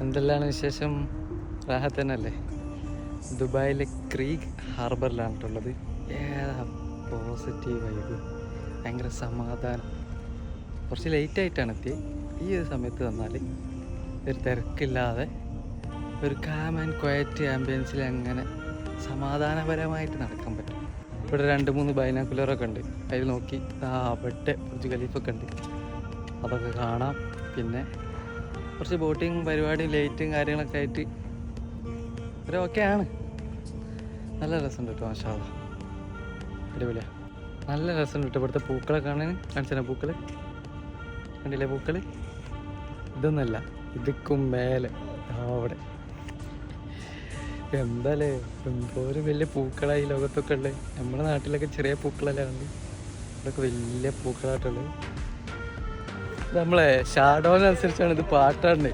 എന്തെല്ലാം വിശേഷം? റാഹത്ത് തന്നെയല്ലേ? ദുബായിലെ ക്രീഗ് ഹാർബറിലാണിട്ടുള്ളത്. ഏതാ പോസിറ്റീവ് വൈബ്, ഭയങ്കര സമാധാനം. കുറച്ച് ലേറ്റായിട്ടാണ് എത്തിയത്. ഈ ഒരു സമയത്ത് വന്നാൽ ഒരു തിരക്കില്ലാതെ ഒരു കാം ആൻഡ് ക്വയറ്റ് ആംബിയൻസിൽ അങ്ങനെ സമാധാനപരമായിട്ട് നടക്കാൻ പറ്റും. ഇവിടെ 2-3 ബൈനാക്കുലറൊക്കെ ഉണ്ട്. അതിൽ നോക്കി അവിടെ ബുർജ് ഖലീഫൊക്കെ ഉണ്ട്, അതൊക്കെ കാണാം. പിന്നെ കുറച്ച് ബോട്ടിങ് പരിപാടിയും ലൈറ്റും കാര്യങ്ങളൊക്കെ ആയിട്ട് ഒരു ഓക്കെയാണ്. നല്ല രസമുണ്ട് കേട്ടോ, മാഷാ അല്ലാഹ്, അടിപൊളിയാണ്. നല്ല രസമുണ്ട് കേട്ടോ. ഇവിടുത്തെ പൂക്കളെ കാണാൻ കാണിച്ചാൽ പൂക്കൾ കണ്ടില്ലേ? പൂക്കൾ ഇതൊന്നല്ല, ഇതൊക്കും മേലെ അവിടെ എന്താല്ലേ എന്തോരം വലിയ പൂക്കളായി ലോകത്തൊക്കെ ഉള്ളത്. നമ്മുടെ നാട്ടിലൊക്കെ ചെറിയ പൂക്കളല്ലേ ഉണ്ട്, ഇവിടെയൊക്കെ വലിയ പൂക്കളായിട്ടുള്ളത്. നമ്മളെ ഷാഡോനനുസരിച്ചാണ് ഇത് പാട്ടാണ്ട്.